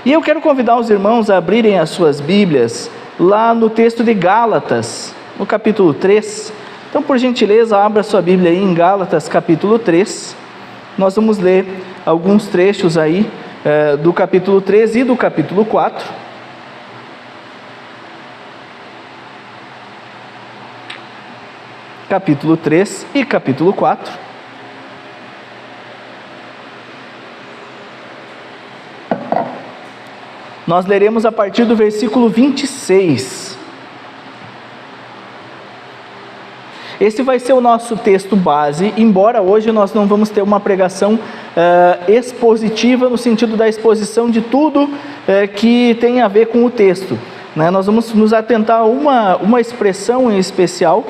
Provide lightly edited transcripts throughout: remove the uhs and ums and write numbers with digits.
E eu quero convidar os irmãos a abrirem as suas Bíblias lá no texto de Gálatas, no capítulo 3. Então, por gentileza, abra sua Bíblia aí em Gálatas, capítulo 3. Nós vamos ler alguns trechos aí do capítulo 3 e do capítulo 4. Capítulo 3 e capítulo 4. Nós leremos a partir do versículo 26. Esse vai ser o nosso texto base, embora hoje nós não vamos ter uma pregação expositiva, no sentido da exposição de tudo que tem a ver com o texto, né? Nós vamos nos atentar a uma expressão em especial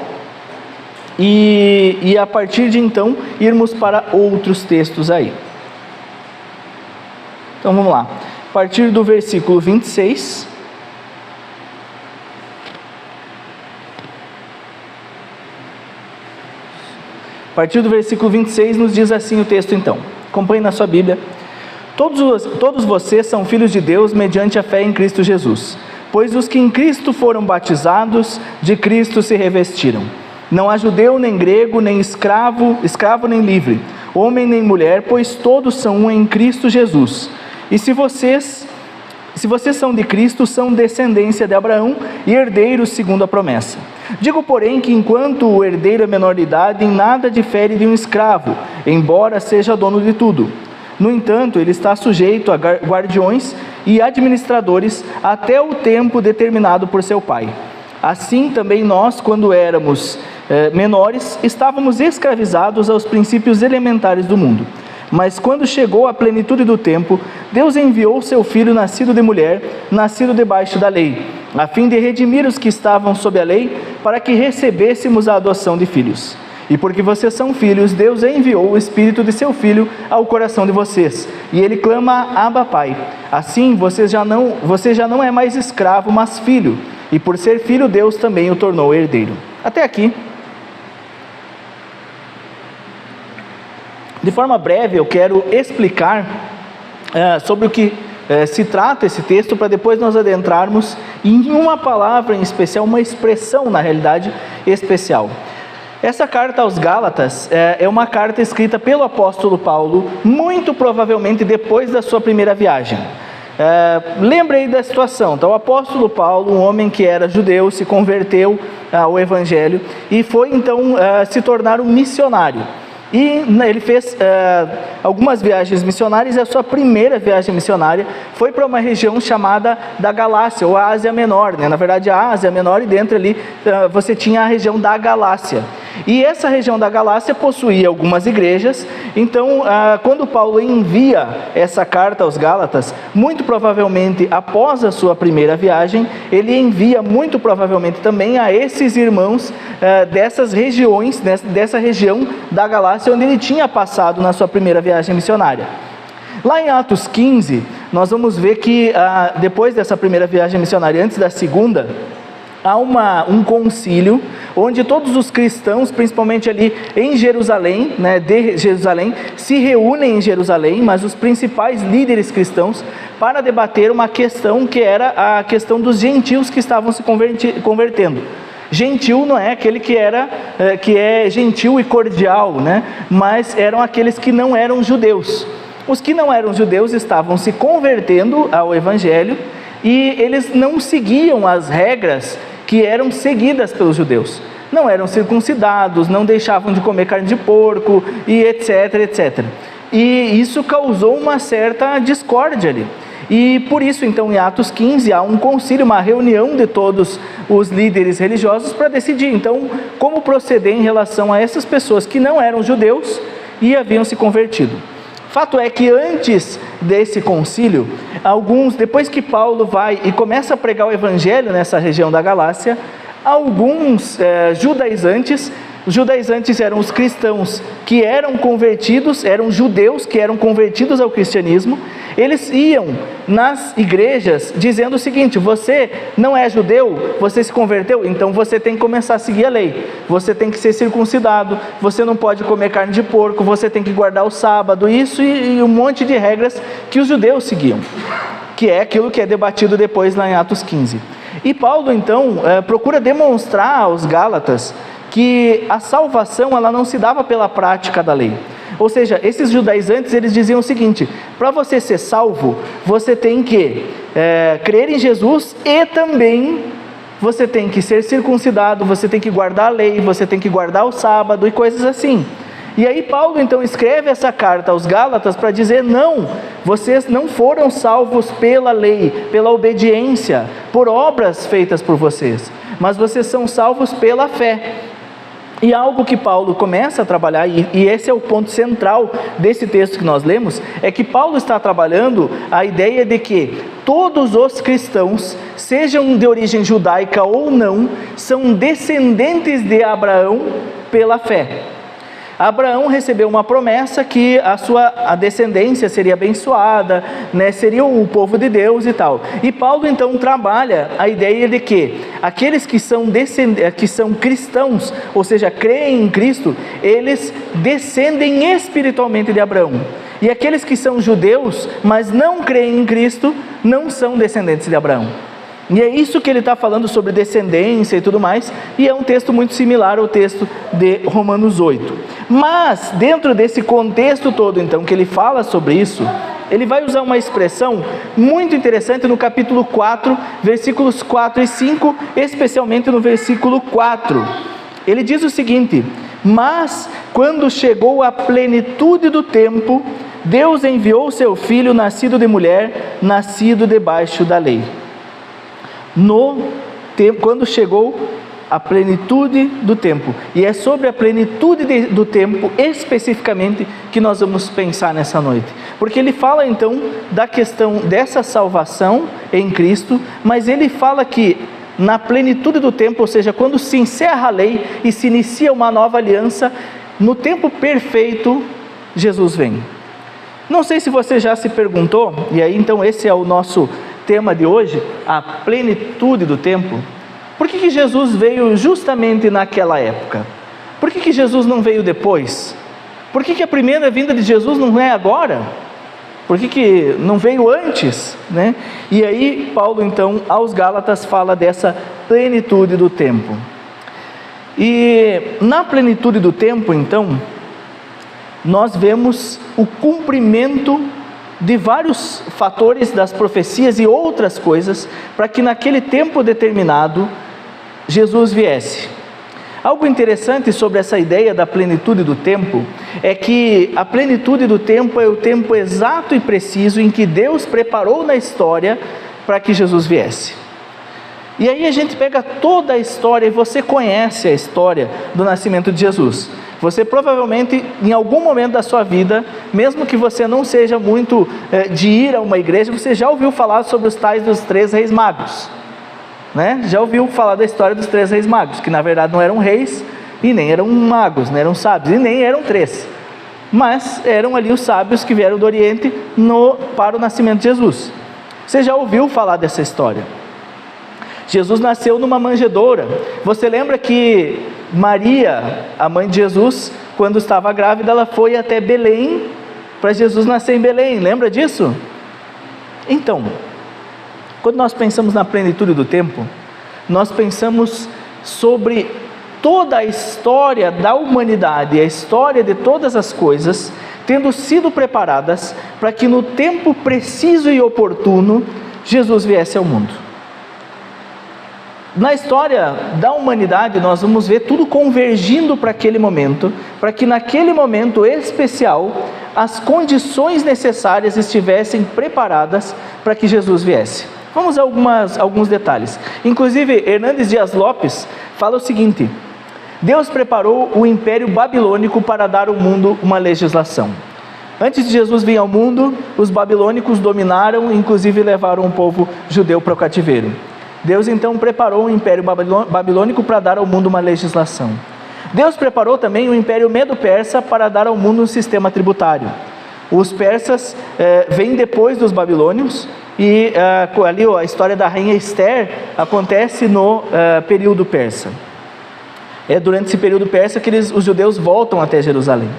e a partir de então irmos para outros textos aí. Então vamos lá, a partir do versículo 26... A partir do versículo 26 nos diz assim o texto então. Acompanhe na sua Bíblia. Todos vocês são filhos de Deus mediante a fé em Cristo Jesus. Pois os que em Cristo foram batizados, de Cristo se revestiram. Não há judeu nem grego, nem escravo nem livre, homem nem mulher, pois todos são um em Cristo Jesus. E se vocês são de Cristo, são descendência de Abraão e herdeiros segundo a promessa. Digo, porém, que enquanto o herdeiro é menor de idade, em nada difere de um escravo, embora seja dono de tudo. No entanto, ele está sujeito a guardiões e administradores até o tempo determinado por seu pai. Assim também nós, quando éramos menores, estávamos escravizados aos princípios elementares do mundo. Mas quando chegou a plenitude do tempo, Deus enviou seu Filho nascido de mulher, nascido debaixo da lei, a fim de redimir os que estavam sob a lei, para que recebêssemos a adoção de filhos. E porque vocês são filhos, Deus enviou o Espírito de seu Filho ao coração de vocês, e ele clama: Abba, Pai. Assim, você já não é mais escravo, mas filho, e por ser filho, Deus também o tornou herdeiro. Até aqui. De forma breve, eu quero explicar sobre o que se trata esse texto, para depois nós adentrarmos em uma palavra em especial, uma expressão, na realidade, especial. Essa carta aos Gálatas é uma carta escrita pelo apóstolo Paulo, muito provavelmente depois da sua primeira viagem. Lembre aí da situação. Então, o apóstolo Paulo, um homem que era judeu, se converteu ao evangelho e foi então se tornar um missionário. E ele fez algumas viagens missionárias, e a sua primeira viagem missionária foi para uma região chamada da Galácia, ou a Ásia Menor, né? Na verdade, a Ásia Menor, e dentro ali você tinha a região da Galácia. E essa região da Galácia possuía algumas igrejas. Então, quando Paulo envia essa carta aos Gálatas, muito provavelmente após a sua primeira viagem, ele envia muito provavelmente também a esses irmãos dessas regiões, dessa região da Galácia, onde ele tinha passado na sua primeira viagem missionária. Lá em Atos 15, nós vamos ver que depois dessa primeira viagem missionária, antes da segunda, há um concílio, onde todos os cristãos, principalmente ali em Jerusalém, né, de Jerusalém, se reúnem em Jerusalém, mas os principais líderes cristãos, para debater uma questão que era a questão dos gentios que estavam se convertendo. Gentil não é aquele que é gentil e cordial, né? Mas eram aqueles que não eram judeus. Os que não eram judeus estavam se convertendo ao evangelho e eles não seguiam as regras que eram seguidas pelos judeus. Não eram circuncidados, não deixavam de comer carne de porco e etc, etc. E isso causou uma certa discórdia ali. E por isso, então, em Atos 15, há um concílio, uma reunião de todos os líderes religiosos para decidir, então, como proceder em relação a essas pessoas que não eram judeus e haviam se convertido. Fato é que antes desse concílio, depois que Paulo vai e começa a pregar o evangelho nessa região da Galácia, alguns judaizantes eram os cristãos que eram convertidos, eram judeus que eram convertidos ao cristianismo. Eles iam nas igrejas dizendo o seguinte: você não é judeu, você se converteu, então você tem que começar a seguir a lei, você tem que ser circuncidado, você não pode comer carne de porco, você tem que guardar o sábado, isso e um monte de regras que os judeus seguiam. que é aquilo que é debatido depois lá em Atos 15. E Paulo, então, procura demonstrar aos Gálatas que a salvação ela não se dava pela prática da lei. Ou seja, esses judaizantes, eles diziam o seguinte: para você ser salvo, você tem que crer em Jesus e também você tem que ser circuncidado, você tem que guardar a lei, você tem que guardar o sábado e coisas assim. E aí Paulo então escreve essa carta aos Gálatas para dizer: não, vocês não foram salvos pela lei, pela obediência, por obras feitas por vocês, mas vocês são salvos pela fé. E algo que Paulo começa a trabalhar, e esse é o ponto central desse texto que nós lemos, é que Paulo está trabalhando a ideia de que todos os cristãos, sejam de origem judaica ou não, são descendentes de Abraão pela fé. Abraão recebeu uma promessa que a descendência seria abençoada, né, seria o povo de Deus e tal. E Paulo então trabalha a ideia de que aqueles que são cristãos, ou seja, creem em Cristo, eles descendem espiritualmente de Abraão. E aqueles que são judeus, mas não creem em Cristo, não são descendentes de Abraão. E é isso que ele está falando sobre descendência e tudo mais, e é um texto muito similar ao texto de Romanos 8. Mas, dentro desse contexto todo, então, que ele fala sobre isso, ele vai usar uma expressão muito interessante no capítulo 4, versículos 4 e 5, especialmente no versículo 4. Ele diz o seguinte: mas, quando chegou a plenitude do tempo, Deus enviou seu filho, nascido de mulher, nascido debaixo da lei. Quando chegou a plenitude do tempo, e é sobre a plenitude do tempo especificamente que nós vamos pensar nessa noite, porque ele fala então da questão dessa salvação em Cristo, mas ele fala que na plenitude do tempo, ou seja, quando se encerra a lei e se inicia uma nova aliança, no tempo perfeito Jesus vem. Não sei se você já se perguntou, e aí então esse é o nosso tema de hoje, a plenitude do tempo. Por que Jesus veio justamente naquela época? Por que Jesus não veio depois? Por que a primeira vinda de Jesus não é agora? Por que não veio antes, né? E aí Paulo então aos Gálatas fala dessa plenitude do tempo. E na plenitude do tempo então, nós vemos o cumprimento de vários fatores das profecias e outras coisas, para que naquele tempo determinado, Jesus viesse. Algo interessante sobre essa ideia da plenitude do tempo, é que a plenitude do tempo é o tempo exato e preciso em que Deus preparou na história para que Jesus viesse. E aí a gente pega toda a história, e você conhece a história do nascimento de Jesus. Você provavelmente, em algum momento da sua vida, mesmo que você não seja muito de ir a uma igreja, você já ouviu falar sobre os tais dos 3 reis magos, né? Já ouviu falar da história dos 3 reis magos, que na verdade não eram reis, e nem eram magos, não eram sábios, e nem eram 3. Mas eram ali os sábios que vieram do Oriente para o nascimento de Jesus. Você já ouviu falar dessa história? Jesus nasceu numa manjedoura. Você lembra que Maria, a mãe de Jesus, quando estava grávida, ela foi até Belém, para Jesus nascer em Belém, lembra disso? Então, quando nós pensamos na plenitude do tempo, nós pensamos sobre toda a história da humanidade, a história de todas as coisas, tendo sido preparadas para que no tempo preciso e oportuno, Jesus viesse ao mundo. Na história da humanidade, nós vamos ver tudo convergindo para aquele momento, para que naquele momento especial, as condições necessárias estivessem preparadas para que Jesus viesse. Vamos a alguns detalhes. Inclusive, Hernandes Dias Lopes fala o seguinte: Deus preparou o Império Babilônico para dar ao mundo uma legislação. Antes de Jesus vir ao mundo, os babilônicos dominaram, inclusive levaram o povo judeu para o cativeiro. Deus então preparou o Império Babilônico para dar ao mundo uma legislação. Deus preparou também o Império Medo-Persa para dar ao mundo um sistema tributário. Os persas vêm depois dos babilônios, e ali a história da rainha Esther acontece no período persa. É durante esse período persa que os judeus voltam até Jerusalém.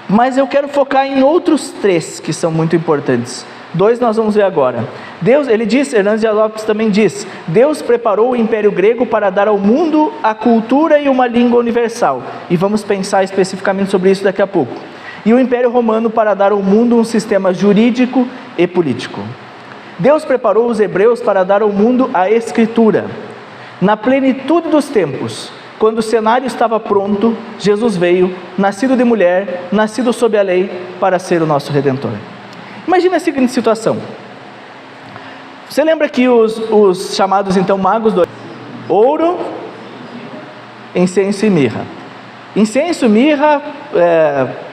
Mas eu quero focar em outros 3 que são muito importantes. 2 nós vamos ver agora. Deus, ele diz, Hernandes Dias Lopes também diz, Deus preparou o Império Grego para dar ao mundo a cultura e uma língua universal. E vamos pensar especificamente sobre isso daqui a pouco. E o Império Romano para dar ao mundo um sistema jurídico e político. Deus preparou os hebreus para dar ao mundo a Escritura. Na plenitude dos tempos, quando o cenário estava pronto, Jesus veio, nascido de mulher, nascido sob a lei, para ser o nosso Redentor. Imagina a seguinte situação. Você lembra que os chamados então magos do ouro, incenso e mirra. Incenso, mirra,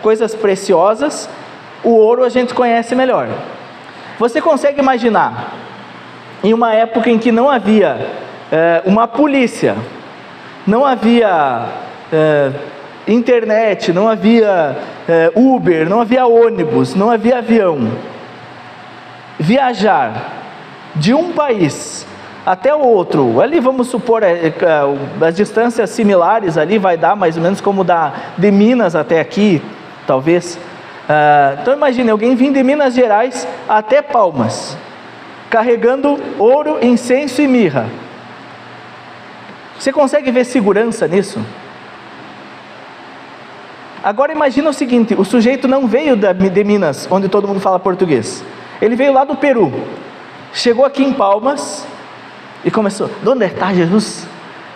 coisas preciosas. O ouro a gente conhece melhor. Você consegue imaginar, em uma época em que não havia uma polícia, não havia internet, não havia Uber, não havia ônibus, não havia avião, viajar de um país até o outro, ali vamos supor as distâncias similares, ali vai dar mais ou menos como da de Minas até aqui, talvez. Então imagine alguém vindo de Minas Gerais até Palmas, carregando ouro, incenso e mirra. Você consegue ver segurança nisso? Agora imagina o seguinte, o sujeito não veio de Minas, onde todo mundo fala português. Ele veio lá do Peru, chegou aqui em Palmas e começou, onde está Jesus?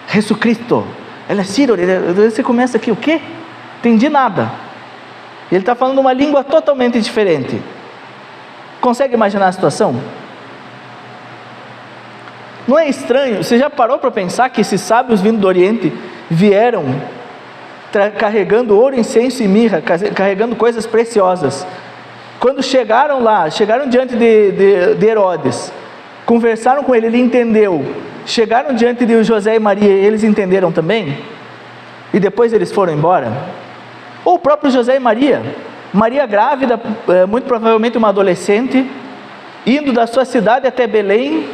Jesucristo, ele é Ciro. Você começa aqui, o quê? Entendi nada. Ele está falando uma língua totalmente diferente. Consegue imaginar a situação? Não é estranho? Você já parou para pensar que esses sábios vindo do Oriente vieram carregando ouro, incenso e mirra, carregando coisas preciosas? Quando chegaram lá, chegaram diante de Herodes, conversaram com ele, ele entendeu. Chegaram diante de José e Maria, eles entenderam também? E depois eles foram embora? Ou o próprio José e Maria, Maria grávida, muito provavelmente uma adolescente, indo da sua cidade até Belém,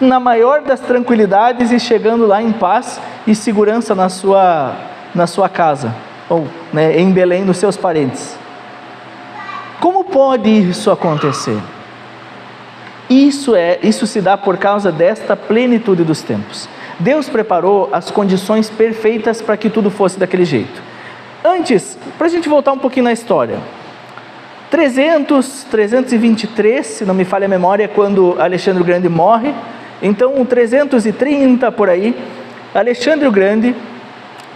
na maior das tranquilidades e chegando lá em paz e segurança na sua casa, ou em Belém, dos seus parentes. Como pode isso acontecer? Isso se dá por causa desta plenitude dos tempos. Deus preparou as condições perfeitas para que tudo fosse daquele jeito. Antes, para a gente voltar um pouquinho na história, 323, se não me falha a memória, é quando Alexandre o Grande morre. Então 330 por aí, Alexandre o Grande,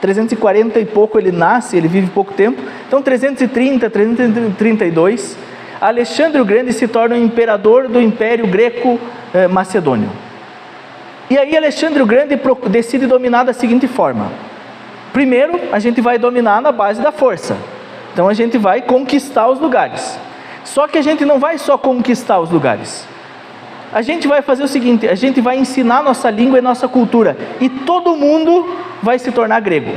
340 e pouco ele nasce, ele vive pouco tempo. Então 330, 332, Alexandre o Grande se torna o imperador do Império Greco-Macedônio. E aí Alexandre o Grande decide dominar da seguinte forma: primeiro, a gente vai dominar na base da força. Então a gente vai conquistar os lugares. Só que a gente não vai só conquistar os lugares. A gente vai fazer o seguinte, a gente vai ensinar nossa língua e nossa cultura. E todo mundo vai se tornar grego.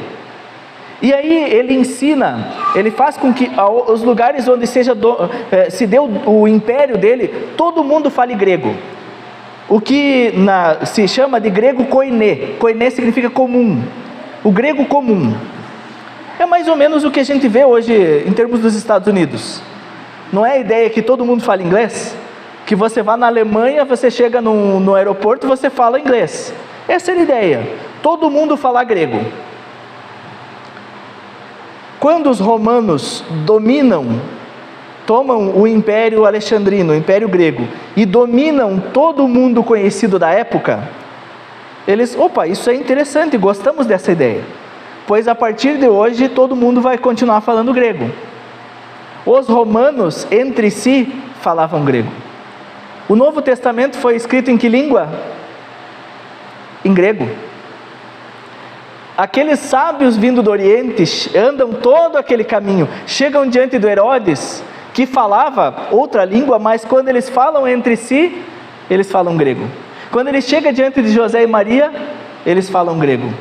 E aí ele ensina, ele faz com que os lugares onde se deu o império dele, todo mundo fale grego. O que se chama de grego koiné. Koiné significa comum. O grego comum é mais ou menos o que a gente vê hoje em termos dos Estados Unidos. Não é a ideia que todo mundo fala inglês? Que você vá na Alemanha, você chega no aeroporto e você fala inglês. Essa é a ideia, todo mundo falar grego. Quando os romanos tomam o Império Alexandrino, o Império Grego, e dominam todo o mundo conhecido da época, eles, isso é interessante, gostamos dessa ideia, pois a partir de hoje todo mundo vai continuar falando grego. Os romanos entre si falavam grego. O Novo Testamento foi escrito em que língua? Em grego. Aqueles sábios vindo do Oriente andam todo aquele caminho, chegam diante do Herodes, que falava outra língua, mas quando eles falam entre si, eles falam grego. Quando ele chega diante de José e Maria, eles falam grego.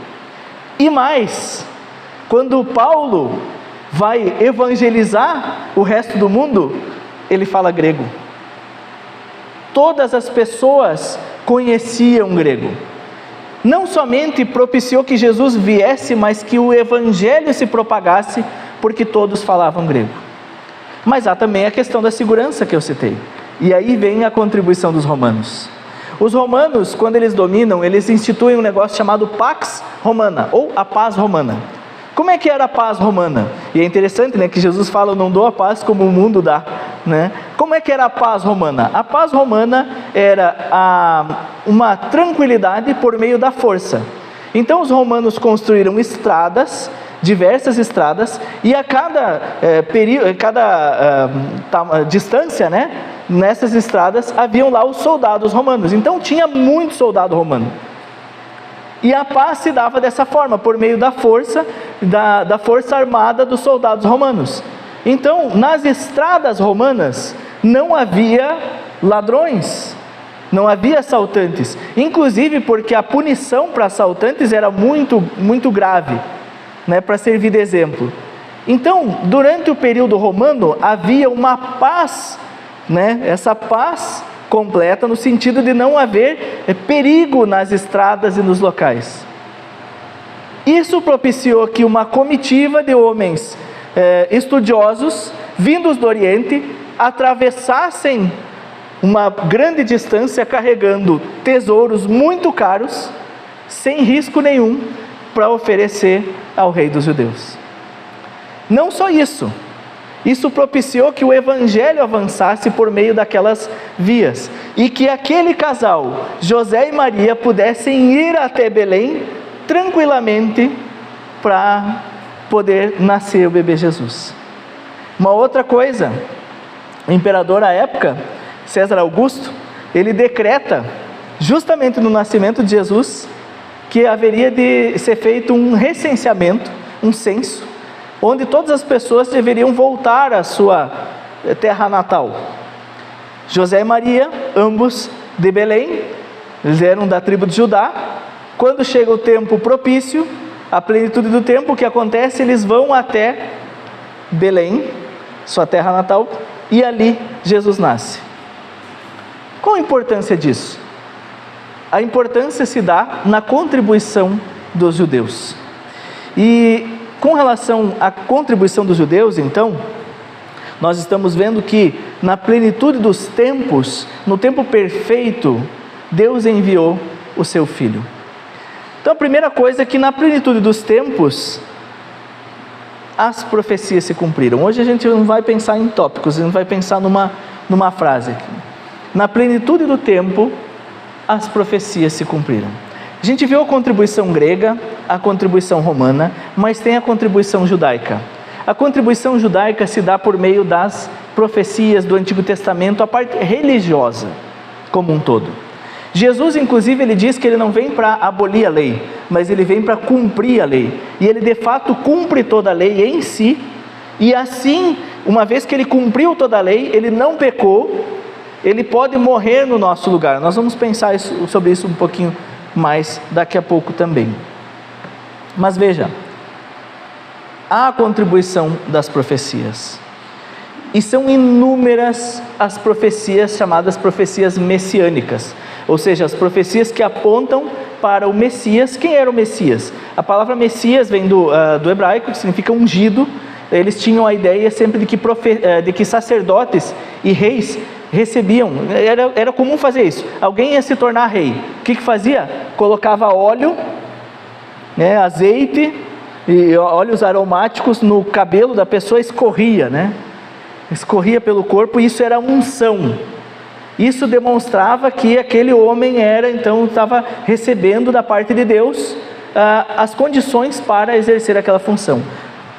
E mais, quando Paulo vai evangelizar o resto do mundo, ele fala grego. Todas as pessoas conheciam grego. Não somente propiciou que Jesus viesse, mas que o evangelho se propagasse, porque todos falavam grego. Mas há também a questão da segurança que eu citei. E aí vem a contribuição dos romanos. Os romanos, quando eles dominam, eles instituem um negócio chamado Pax Romana, ou a paz romana. Como é que era a paz romana? E é interessante, né, que Jesus fala, eu não dou a paz como o mundo dá, né? Como é que era a paz romana? A paz romana era uma tranquilidade por meio da força. Então os romanos construíram estradas, diversas estradas, e a cada distância, né, nessas estradas haviam lá os soldados romanos. Então tinha muito soldado romano. E a paz se dava dessa forma, por meio da força, da força armada dos soldados romanos. Então, nas estradas romanas, não havia ladrões, não havia assaltantes. Inclusive porque a punição para assaltantes era muito, muito grave, né, para servir de exemplo. Então, durante o período romano, havia uma paz, né, essa paz completa no sentido de não haver perigo nas estradas e nos locais. Isso propiciou que uma comitiva de homens estudiosos, vindos do Oriente, atravessassem uma grande distância carregando tesouros muito caros, sem risco nenhum, para oferecer ao rei dos judeus. Não só isso, isso propiciou que o evangelho avançasse por meio daquelas vias, e que aquele casal, José e Maria, pudessem ir até Belém tranquilamente para poder nascer o bebê Jesus. Uma outra coisa, o imperador à época, César Augusto, ele decreta, justamente no nascimento de Jesus, que haveria de ser feito um recenseamento, um censo, onde todas as pessoas deveriam voltar à sua terra natal. José e Maria, ambos de Belém, eles eram da tribo de Judá. Quando chega o tempo propício, a plenitude do tempo, o que acontece? Eles vão até Belém, sua terra natal, e ali Jesus nasce. Qual a importância disso? A importância se dá na contribuição dos judeus. E com relação à contribuição dos judeus, então, nós estamos vendo que na plenitude dos tempos, no tempo perfeito, Deus enviou o seu Filho. Então a primeira coisa é que na plenitude dos tempos, as profecias se cumpriram. Hoje a gente não vai pensar em tópicos, a gente vai pensar numa frase aqui. Na plenitude do tempo, as profecias se cumpriram. A gente viu a contribuição grega, a contribuição romana, mas tem a contribuição judaica. A contribuição judaica se dá por meio das profecias do Antigo Testamento, a parte religiosa como um todo. Jesus, inclusive, ele diz que ele não vem para abolir a lei, mas ele vem para cumprir a lei. E ele, de fato, cumpre toda a lei em si, e assim, uma vez que ele cumpriu toda a lei, ele não pecou, ele pode morrer no nosso lugar. Nós vamos pensar sobre isso um pouquinho mais daqui a pouco também. Mas veja, há a contribuição das profecias, e são inúmeras as profecias chamadas profecias messiânicas, ou seja, as profecias que apontam para o Messias. Quem era o Messias? A palavra Messias vem do hebraico, que significa ungido. Eles tinham a ideia sempre de que sacerdotes e reis recebiam, era comum fazer isso. Alguém ia se tornar rei, o que fazia? Colocava óleo, né, azeite e óleos aromáticos no cabelo da pessoa, escorria, né? Escorria pelo corpo, e isso era unção. Isso demonstrava que aquele homem estava recebendo da parte de Deus as condições para exercer aquela função.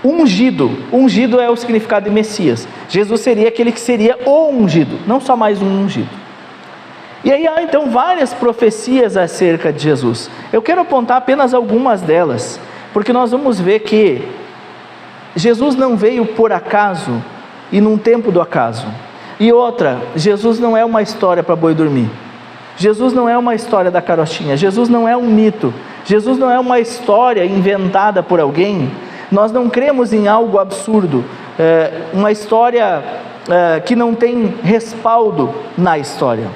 Ungido é o significado de Messias. Jesus seria aquele que seria o ungido, não só mais um ungido. E aí há então várias profecias acerca de Jesus. Eu quero apontar apenas algumas delas, porque nós vamos ver que Jesus não veio por acaso e num tempo do acaso. E outra, Jesus não é uma história para boi dormir. Jesus não é uma história da carochinha. Jesus não é um mito. Jesus não é uma história inventada por alguém. Nós não cremos em algo absurdo, uma história que não tem respaldo na história.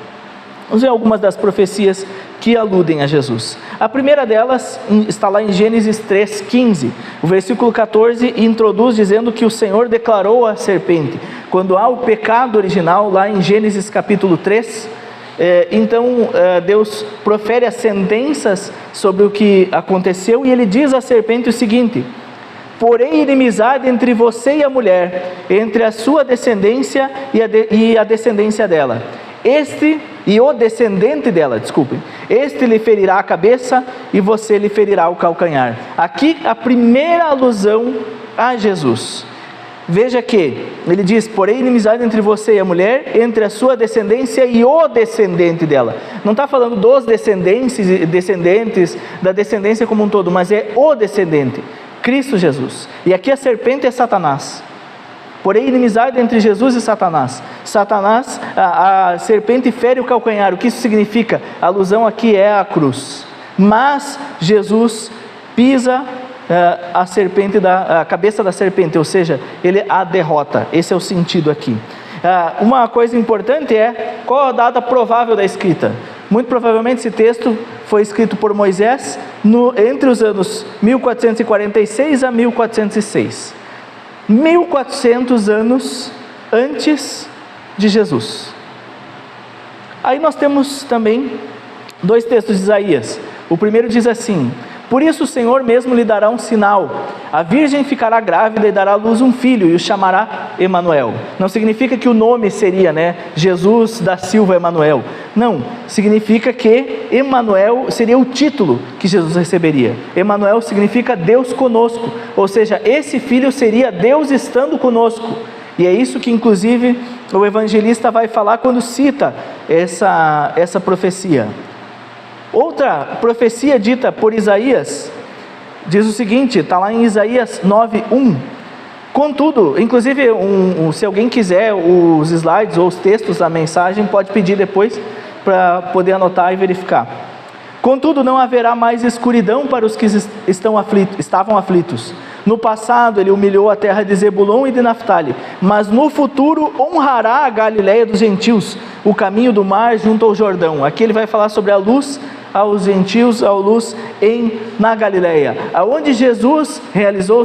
Vamos ver algumas das profecias que aludem a Jesus. A primeira delas está lá em Gênesis 3:15. O versículo 14 introduz dizendo que o Senhor declarou à serpente: quando há o pecado original, lá em Gênesis capítulo 3, então Deus profere as sentenças sobre o que aconteceu, e ele diz à serpente o seguinte: porém inimizade entre você e a mulher, entre a sua descendência e a descendência dela. O descendente dela, este lhe ferirá a cabeça e você lhe ferirá o calcanhar. Aqui a primeira alusão a Jesus. Veja que ele diz: porém inimizade entre você e a mulher, entre a sua descendência e o descendente dela. Não está falando dos descendentes, da descendência como um todo, mas é o descendente, Cristo Jesus. E aqui a serpente é Satanás. Porém inimizade entre Jesus e Satanás. A serpente fere o calcanhar. O que isso significa? A alusão aqui é a cruz. Mas Jesus pisa a cabeça da serpente, ou seja, ele a derrota. Esse é o sentido aqui. Uma coisa importante é qual a data provável da escrita. Muito provavelmente esse texto foi escrito por Moisés entre os anos 1446 a 1406. 1400 anos antes de Jesus. Aí nós temos também 2 textos de Isaías. O primeiro diz assim: por isso o Senhor mesmo lhe dará um sinal, a virgem ficará grávida e dará à luz um filho e o chamará Emanuel. Não significa que o nome seria, Jesus da Silva Emanuel. Não, significa que Emanuel seria o título que Jesus receberia. Emanuel significa Deus conosco, ou seja, esse filho seria Deus estando conosco. E é isso que inclusive o evangelista vai falar quando cita essa profecia. Outra profecia dita por Isaías diz o seguinte, está lá em Isaías 9:1. Contudo, inclusive se alguém quiser os slides ou os textos da mensagem, pode pedir depois para poder anotar e verificar. Contudo, não haverá mais escuridão para os que estavam aflitos. No passado ele humilhou a terra de Zebulon e de Naftali, mas no futuro honrará a Galileia dos gentios, o caminho do mar junto ao Jordão. Aqui ele vai falar sobre a luz aos gentios, a luz na Galileia, aonde Jesus realizou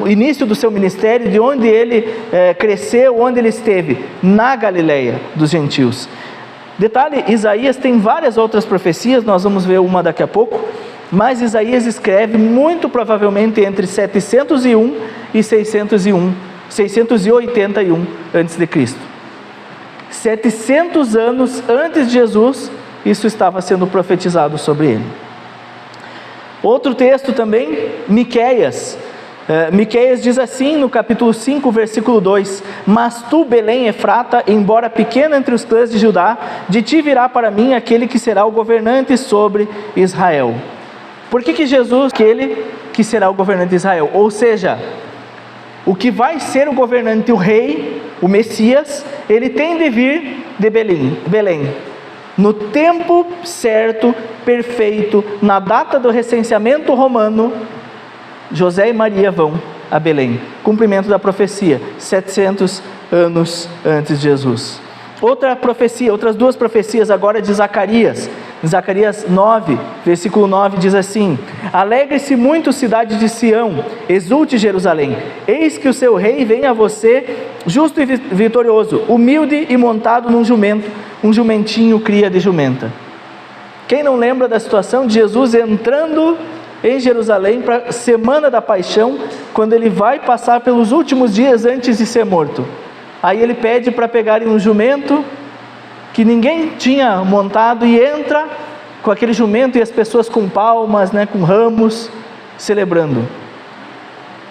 o início do seu ministério, de onde ele cresceu, onde ele esteve, na Galileia dos gentios. Detalhe, Isaías tem várias outras profecias, nós vamos ver uma daqui a pouco, mas Isaías escreve muito provavelmente entre 701 e 681 a.C. 700 anos antes de Jesus, isso estava sendo profetizado sobre ele. Outro texto também, Miqueias. Miqueias diz assim no capítulo 5, versículo 2: mas tu, Belém Efrata, embora pequena entre os clãs de Judá, de ti virá para mim aquele que será o governante sobre Israel. Por que Jesus, aquele que será o governante de Israel? Ou seja, o que vai ser o governante, o rei, o Messias, ele tem de vir de Belém. No tempo certo, perfeito, na data do recenseamento romano, José e Maria vão a Belém. Cumprimento da profecia, 700 anos antes de Jesus. Outras 2 profecias agora de Zacarias. Zacarias 9, versículo 9 diz assim: alegre-se muito, cidade de Sião, exulte Jerusalém, eis que o seu rei vem a você, justo e vitorioso, humilde e montado num jumento, um jumentinho cria de jumenta. Quem não lembra da situação de Jesus entrando em Jerusalém para a semana da paixão, quando ele vai passar pelos últimos dias antes de ser morto? Aí ele pede para pegarem um jumento que ninguém tinha montado e entra com aquele jumento e as pessoas com palmas, com ramos, celebrando.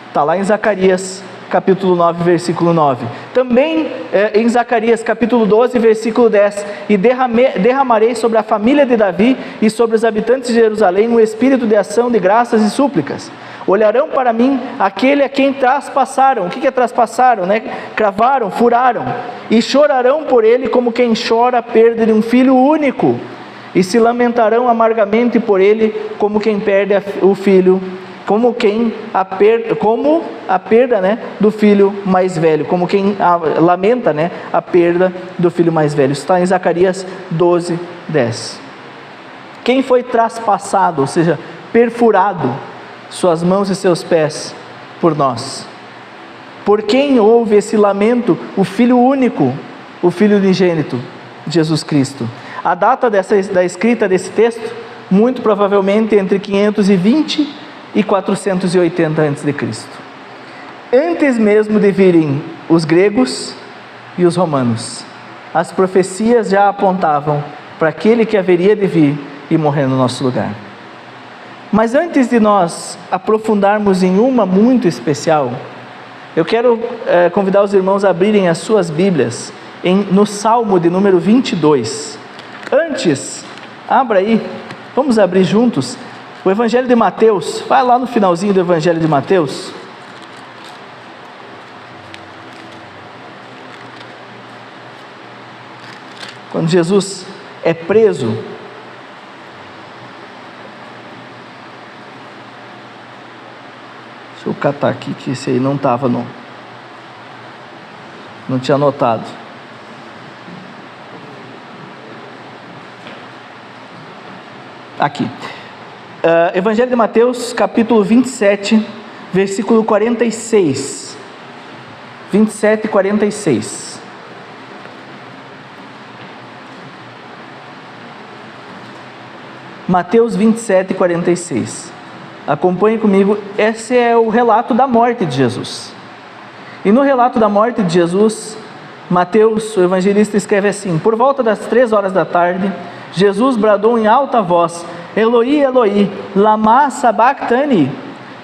Está lá em Zacarias capítulo 9, versículo 9. Também em Zacarias capítulo 12, versículo 10: e derramarei sobre a família de Davi e sobre os habitantes de Jerusalém um espírito de ação de graças e súplicas. Olharão para mim aquele a quem traspassaram. O que é traspassaram? Cravaram, furaram. E chorarão por ele como quem chora a perda de um filho único. E se lamentarão amargamente por ele como quem perde o filho, como a perda do filho mais velho, como quem lamenta a perda do filho mais velho. Isso está em Zacarias 12, 10. Quem foi traspassado, ou seja, perfurado, suas mãos e seus pés por nós? por quem houve esse lamento, o Filho único, o Filho unigênito, Jesus Cristo. A data da escrita desse texto, muito provavelmente entre 520 e 480 a.C. Antes mesmo de virem os gregos e os romanos, as profecias já apontavam para aquele que haveria de vir e morrer no nosso lugar. Mas antes de nós aprofundarmos em uma muito especial, eu quero convidar os irmãos a abrirem as suas Bíblias no Salmo de número 22. Antes, abra aí, vamos abrir juntos o Evangelho de Mateus. Vai lá no finalzinho do Evangelho de Mateus. Quando Jesus é preso, deixa eu catar aqui que esse aí não estava não tinha anotado. Aqui, Evangelho de Mateus, capítulo 27, versículo 46. 27 e 46. Mateus 27 e 46. Acompanhe comigo, esse é o relato da morte de Jesus. E no relato da morte de Jesus, Mateus, o evangelista, escreve assim: por volta das 3 horas da tarde, Jesus bradou em alta voz: Eloi, Eloi, lama sabachthani,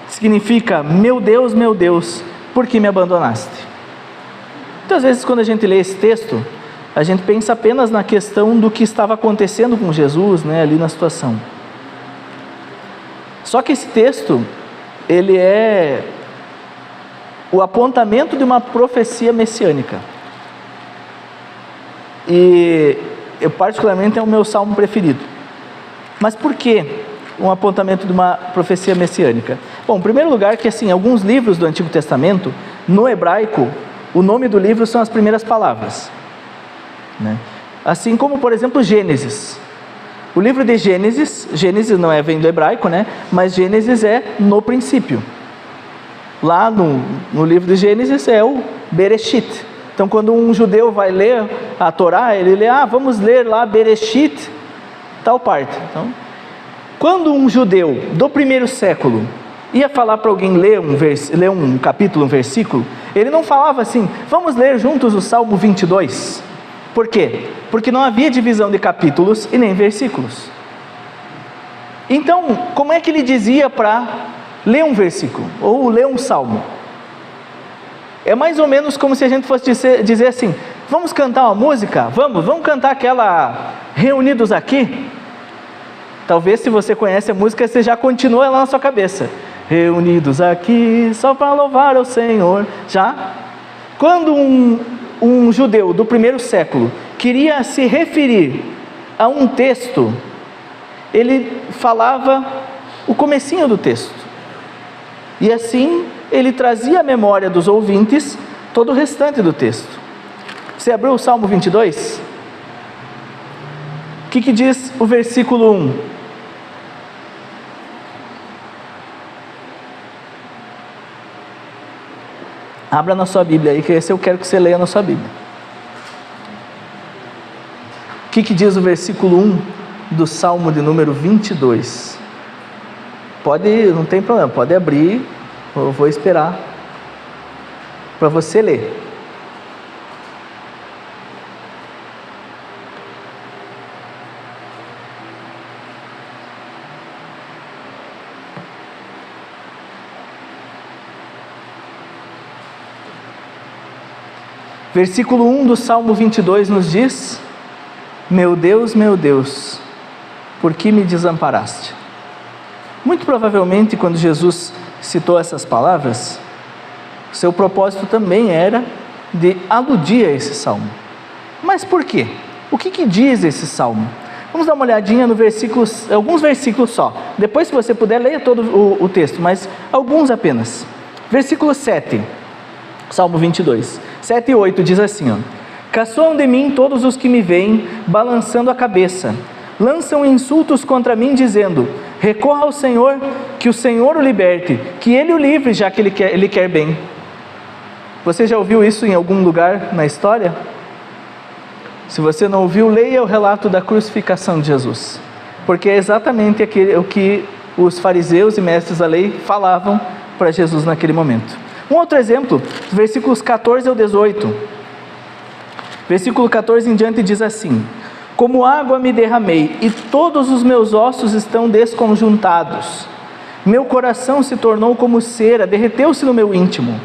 significa: meu Deus, por que me abandonaste? Muitas vezes quando a gente lê esse texto, a gente pensa apenas na questão do que estava acontecendo com Jesus, ali na situação. Só que esse texto, ele é o apontamento de uma profecia messiânica. E eu particularmente é o meu salmo preferido. Mas por que um apontamento de uma profecia messiânica? Bom, em primeiro lugar que assim, alguns livros do Antigo Testamento, no hebraico, o nome do livro são as primeiras palavras. Assim como, por exemplo, Gênesis. O livro de Gênesis não vem do hebraico, mas Gênesis é no princípio. Lá no livro de Gênesis é o Bereshit. Então, quando um judeu vai ler a Torá, ele lê, vamos ler lá Bereshit, tal parte. Então, quando um judeu do primeiro século ia falar para alguém ler um capítulo, um versículo, ele não falava assim: vamos ler juntos o Salmo 22. Por quê? Porque não havia divisão de capítulos e nem versículos. Então, como é que ele dizia para ler um versículo ou ler um salmo? É mais ou menos como se a gente fosse dizer assim: vamos cantar uma música? Vamos cantar aquela Reunidos Aqui? Talvez, se você conhece a música, você já continua lá na sua cabeça: reunidos aqui só para louvar ao Senhor. Já? Quando um judeu do primeiro século queria se referir a um texto, ele falava o comecinho do texto, e assim ele trazia à memória dos ouvintes todo o restante do texto. Você abriu o Salmo 22? O que diz o versículo 1? Abra na sua Bíblia aí, que esse eu quero que você leia na sua Bíblia. O que diz o versículo 1 do Salmo de número 22? Não tem problema, pode abrir, eu vou esperar para você ler. Versículo 1 do Salmo 22 nos diz: meu Deus, por que me desamparaste? Muito provavelmente, quando Jesus citou essas palavras, seu propósito também era de aludir a esse salmo. Mas por quê? O que diz esse salmo? Vamos dar uma olhadinha no alguns versículos só. Depois, se você puder, leia todo o texto, mas alguns apenas. Versículo 7, Salmo 22, 7 e 8 diz assim: caçoam de mim todos os que me veem, balançando a cabeça. Lançam insultos contra mim, dizendo: recorra ao Senhor, que o Senhor o liberte, que Ele o livre, já que Ele quer bem. Você já ouviu isso em algum lugar na história? Se você não ouviu, leia o relato da crucificação de Jesus, porque é exatamente o que os fariseus e mestres da lei falavam para Jesus naquele momento. Um outro exemplo, versículos 14 ao 18. Versículo 14 em diante diz assim: como água me derramei, e todos os meus ossos estão desconjuntados. Meu coração se tornou como cera, derreteu-se no meu íntimo.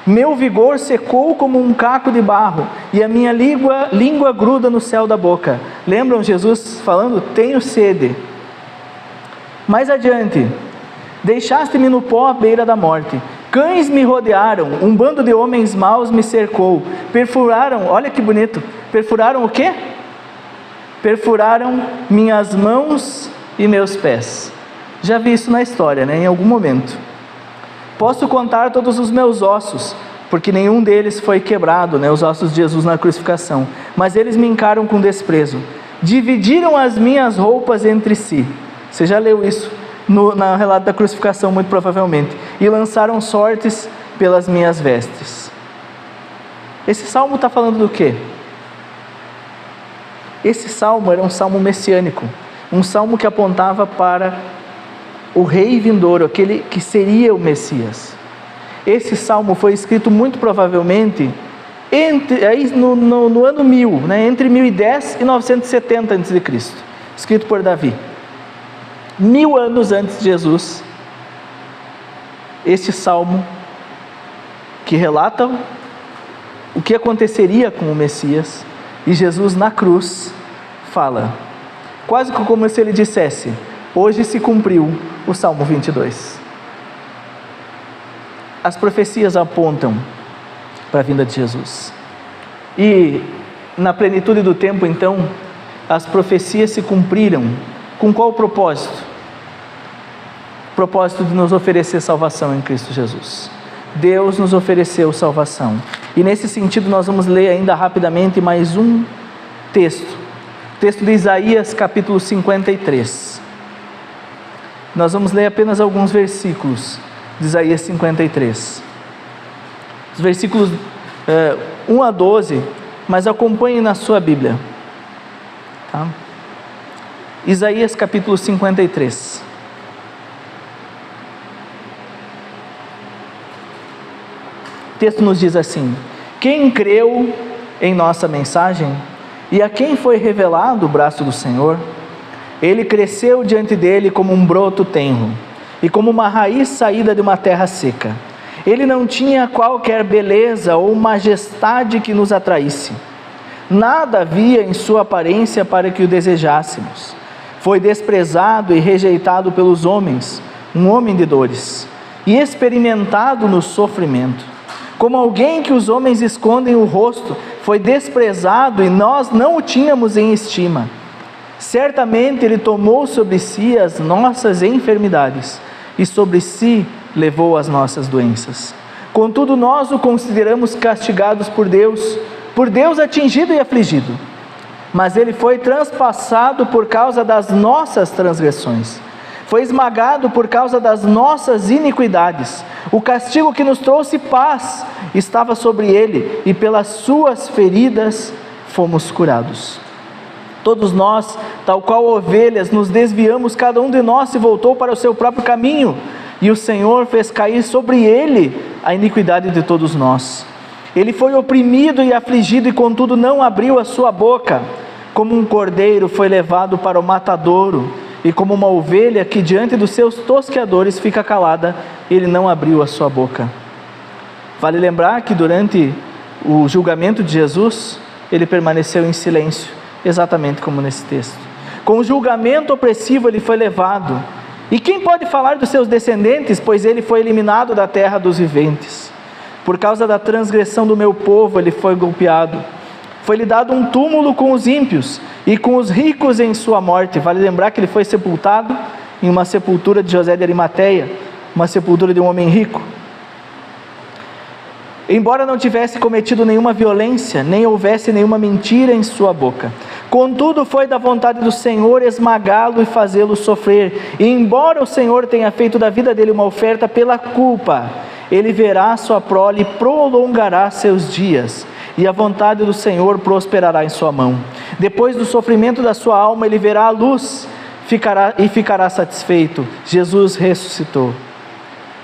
Meu vigor secou como um caco de barro, e a minha língua gruda no céu da boca. Lembram Jesus falando? Tenho sede. Mais adiante: deixaste-me no pó à beira da morte. Cães me rodearam, um bando de homens maus me cercou. Perfuraram, olha que bonito, perfuraram o quê? Perfuraram minhas mãos e meus pés. Já vi isso na história, né? Em algum momento. Posso contar todos os meus ossos, porque nenhum deles foi quebrado, né? Os ossos de Jesus na crucificação. Mas eles me encaram com desprezo. Dividiram as minhas roupas entre si. Você já leu isso no relato da crucificação, muito provavelmente. E lançaram sortes pelas minhas vestes. Esse salmo está falando do quê? Esse salmo era um salmo messiânico, um salmo que apontava para o rei vindouro, aquele que seria o Messias. Esse salmo foi escrito muito provavelmente no ano 1000, né, entre 1010 e 970 a.C., escrito por Davi. 1000 anos antes de Jesus, este salmo que relata o que aconteceria com o Messias. E Jesus na cruz fala, quase como se ele dissesse: hoje se cumpriu o Salmo 22. As profecias apontam para a vinda de Jesus. E na plenitude do tempo, então, as profecias se cumpriram. Com qual propósito? O propósito de nos oferecer salvação em Cristo Jesus. Deus nos ofereceu salvação. E nesse sentido nós vamos ler ainda rapidamente mais um texto. O texto de Isaías capítulo 53. Nós vamos ler apenas alguns versículos de Isaías 53. Os versículos 1 a 12, mas acompanhem na sua Bíblia. Tá? Isaías capítulo 53. O texto nos diz assim: quem creu em nossa mensagem e a quem foi revelado o braço do Senhor? Ele cresceu diante dele como um broto tenro e como uma raiz saída de uma terra seca. Ele não tinha qualquer beleza ou majestade que nos atraísse. Nada havia em sua aparência para que o desejássemos. Foi desprezado e rejeitado pelos homens, um homem de dores, e experimentado no sofrimento. Como alguém que os homens escondem o rosto, foi desprezado e nós não o tínhamos em estima. Certamente ele tomou sobre si as nossas enfermidades e sobre si levou as nossas doenças. Contudo, nós o consideramos castigados por Deus atingido e afligido. Mas ele foi transpassado por causa das nossas transgressões. Foi esmagado por causa das nossas iniquidades. O castigo que nos trouxe paz estava sobre ele, e pelas suas feridas fomos curados. Todos nós, tal qual ovelhas, nos desviamos, cada um de nós se voltou para o seu próprio caminho, e o Senhor fez cair sobre ele a iniquidade de todos nós. Ele foi oprimido e afligido, e contudo não abriu a sua boca. Como um cordeiro foi levado para o matadouro, e como uma ovelha que diante dos seus tosqueadores fica calada, ele não abriu a sua boca. Vale lembrar que durante o julgamento de Jesus, ele permaneceu em silêncio, exatamente como nesse texto. Com o julgamento opressivo ele foi levado. E quem pode falar dos seus descendentes, pois ele foi eliminado da terra dos viventes? Por causa da transgressão do meu povo ele foi golpeado. Foi-lhe dado um túmulo com os ímpios e com os ricos em sua morte. Vale lembrar que ele foi sepultado em uma sepultura de José de Arimateia, uma sepultura de um homem rico. Embora não tivesse cometido nenhuma violência, nem houvesse nenhuma mentira em sua boca, contudo foi da vontade do Senhor esmagá-lo e fazê-lo sofrer. E embora o Senhor tenha feito da vida dele uma oferta pela culpa, ele verá a sua prole e prolongará seus dias, e a vontade do Senhor prosperará em sua mão. Depois do sofrimento da sua alma, ele verá a luz e ficará satisfeito. Jesus ressuscitou.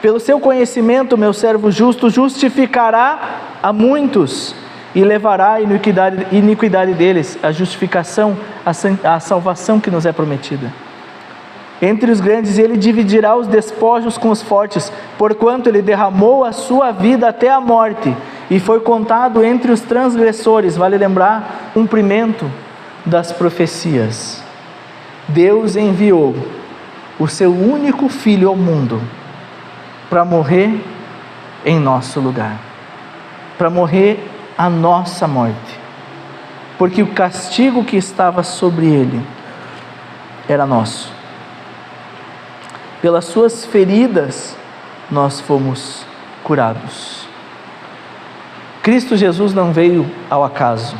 Pelo seu conhecimento, meu servo justo justificará a muitos e levará a iniquidade deles, a justificação, a salvação que nos é prometida. Entre os grandes ele dividirá os despojos com os fortes, porquanto ele derramou a sua vida até a morte, e foi contado entre os transgressores. Vale lembrar, cumprimento das profecias. Deus enviou o seu único Filho ao mundo, para morrer em nosso lugar, para morrer a nossa morte, porque o castigo que estava sobre ele era nosso. Pelas suas feridas nós fomos curados. Cristo Jesus não veio ao acaso.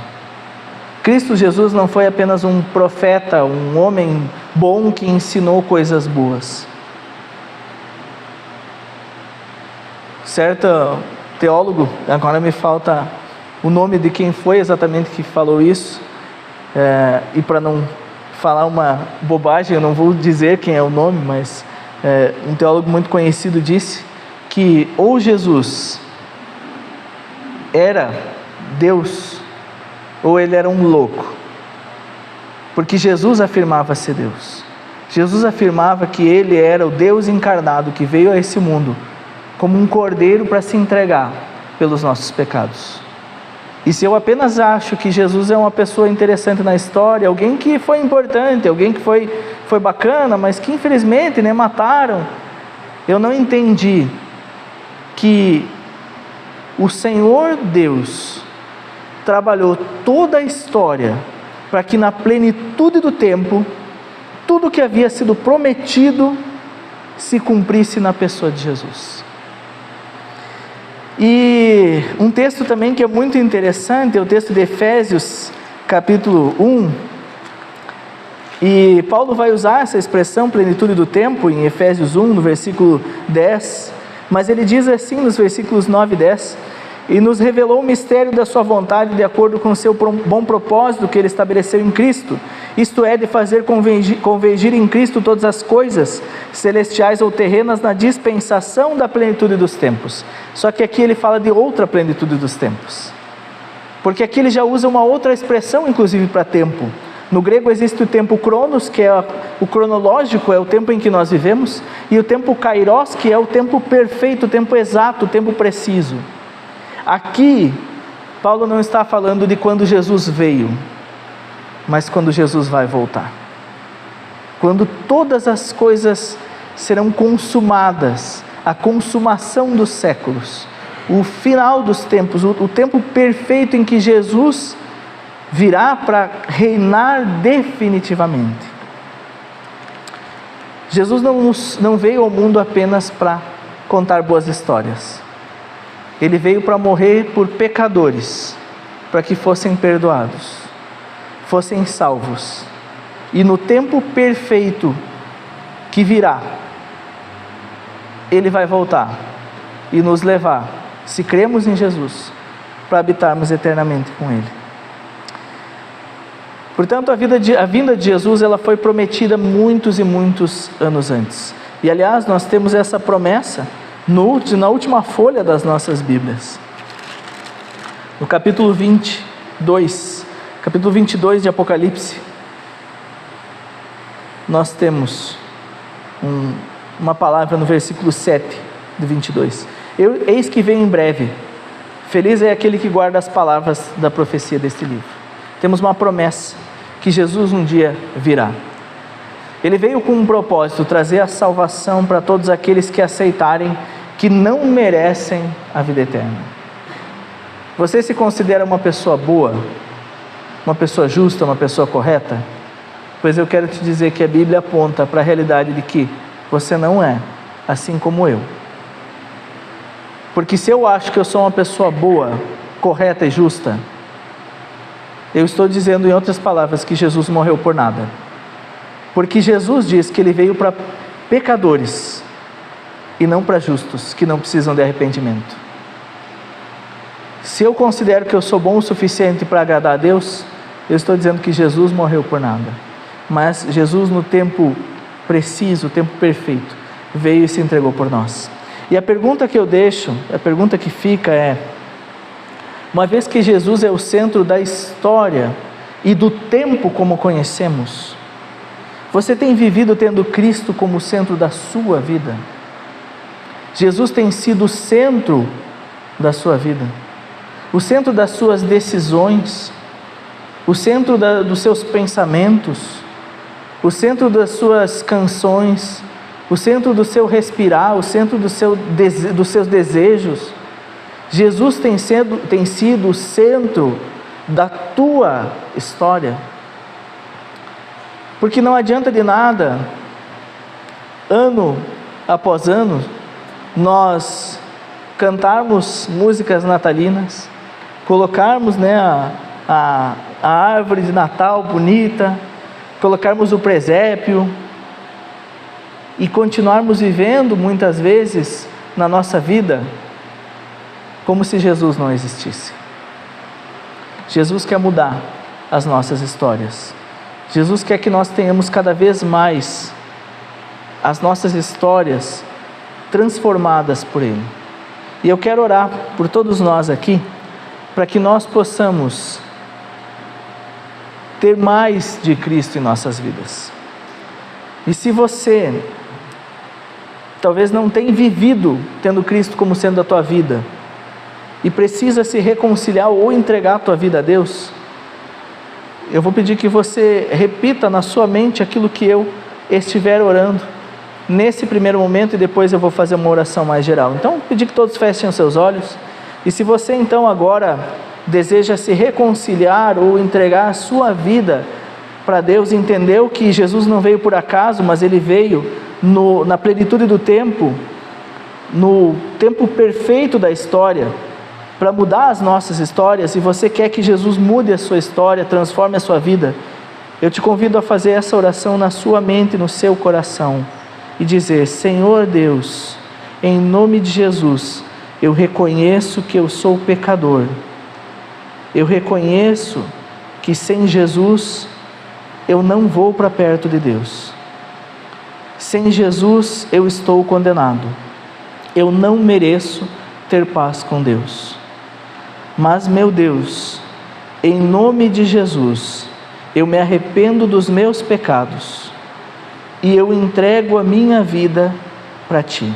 Cristo Jesus não foi apenas um profeta, um homem bom que ensinou coisas boas. Certo teólogo, agora me falta o nome de quem foi exatamente que falou isso, e para não falar uma bobagem, eu não vou dizer quem é o nome, mas um teólogo muito conhecido disse que ou Jesus era Deus, ou ele era um louco, porque Jesus afirmava ser Deus. Jesus afirmava que ele era o Deus encarnado que veio a esse mundo como um cordeiro para se entregar pelos nossos pecados. E se eu apenas acho que Jesus é uma pessoa interessante na história, alguém que foi importante, alguém que foi bacana, mas que infelizmente mataram, eu não entendi que o Senhor Deus trabalhou toda a história para que na plenitude do tempo, tudo que havia sido prometido se cumprisse na pessoa de Jesus. E um texto também que é muito interessante é o texto de Efésios, capítulo 1, e Paulo vai usar essa expressão plenitude do tempo em Efésios 1, no versículo 10, mas ele diz assim nos versículos 9 e 10: e nos revelou o mistério da sua vontade de acordo com o seu bom propósito que ele estabeleceu em Cristo, isto é, de fazer convergir em Cristo todas as coisas, celestiais ou terrenas, na dispensação da plenitude dos tempos. Só que aqui ele fala de outra plenitude dos tempos, porque aqui ele já usa uma outra expressão inclusive para tempo. No grego existe o tempo cronos, que é o cronológico, é o tempo em que nós vivemos, e o tempo kairos, que é o tempo perfeito, o tempo exato, o tempo preciso. Aqui, Paulo não está falando de quando Jesus veio, mas quando Jesus vai voltar. Quando todas as coisas serão consumadas, a consumação dos séculos, o final dos tempos, o tempo perfeito em que Jesus virá para reinar definitivamente. Jesus não veio ao mundo apenas para contar boas histórias. Ele veio para morrer por pecadores, para que fossem perdoados, fossem salvos. E no tempo perfeito que virá, Ele vai voltar e nos levar, se cremos em Jesus, para habitarmos eternamente com Ele. Portanto, a vinda de Jesus, ela foi prometida muitos e muitos anos antes. E aliás, nós temos essa promessa na última folha das nossas Bíblias. No capítulo 22 de Apocalipse, nós temos uma palavra no versículo 7 do 22. Eis que venho em breve, feliz é aquele que guarda as palavras da profecia deste livro. Temos uma promessa, que Jesus um dia virá. Ele veio com um propósito, trazer a salvação para todos aqueles que aceitarem que não merecem a vida eterna. Você se considera uma pessoa boa? Uma pessoa justa, uma pessoa correta? Pois eu quero te dizer que a Bíblia aponta para a realidade de que você não é, assim como eu. Porque se eu acho que eu sou uma pessoa boa, correta e justa, eu estou dizendo em outras palavras que Jesus morreu por nada. Porque Jesus diz que Ele veio para pecadores, e não para justos, que não precisam de arrependimento. Se eu considero que eu sou bom o suficiente para agradar a Deus, eu estou dizendo que Jesus morreu por nada. Mas Jesus, no tempo preciso, o tempo perfeito, veio e se entregou por nós. E a pergunta que eu deixo, a pergunta que fica é: uma vez que Jesus é o centro da história e do tempo como conhecemos, você tem vivido tendo Cristo como centro da sua vida? Jesus tem sido o centro da sua vida, o centro das suas decisões, o centro dos seus pensamentos, o centro das suas canções, o centro do seu respirar, o centro dos seus desejos. Jesus tem sido o centro da tua história. Porque não adianta de nada, ano após ano, nós cantarmos músicas natalinas, colocarmos, a árvore de Natal bonita, colocarmos o presépio e continuarmos vivendo muitas vezes na nossa vida como se Jesus não existisse. Jesus quer mudar as nossas histórias. Jesus quer que nós tenhamos cada vez mais as nossas histórias transformadas por Ele. E eu quero orar por todos nós aqui, para que nós possamos ter mais de Cristo em nossas vidas. E se você talvez não tenha vivido tendo Cristo como sendo a tua vida, e precisa se reconciliar ou entregar a tua vida a Deus, eu vou pedir que você repita na sua mente aquilo que eu estiver orando nesse primeiro momento, e depois eu vou fazer uma oração mais geral. Então, pedir que todos fechem os seus olhos. E se você então agora deseja se reconciliar ou entregar a sua vida para Deus, entendeu que Jesus não veio por acaso, mas Ele veio na plenitude do tempo, no tempo perfeito da história, para mudar as nossas histórias, e você quer que Jesus mude a sua história, transforme a sua vida, eu te convido a fazer essa oração na sua mente, no seu coração, e dizer: Senhor Deus, em nome de Jesus, eu reconheço que eu sou pecador, eu reconheço que sem Jesus eu não vou para perto de Deus, sem Jesus eu estou condenado, eu não mereço ter paz com Deus. Mas, meu Deus, em nome de Jesus, eu me arrependo dos meus pecados e eu entrego a minha vida para Ti.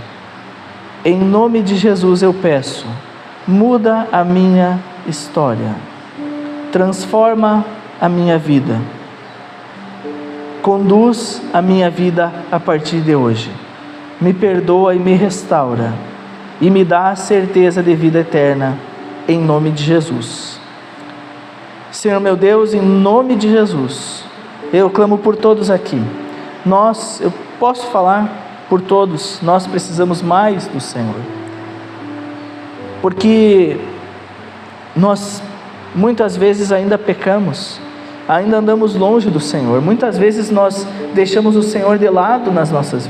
Em nome de Jesus eu peço, muda a minha história, transforma a minha vida, conduz a minha vida a partir de hoje, me perdoa e me restaura, e me dá a certeza de vida eterna, em nome de Jesus. Senhor meu Deus, em nome de Jesus, eu clamo por todos aqui. Eu posso falar por todos, nós precisamos mais do Senhor. Porque nós muitas vezes ainda pecamos, ainda andamos longe do Senhor. Muitas vezes nós deixamos o Senhor de lado nas nossas vidas.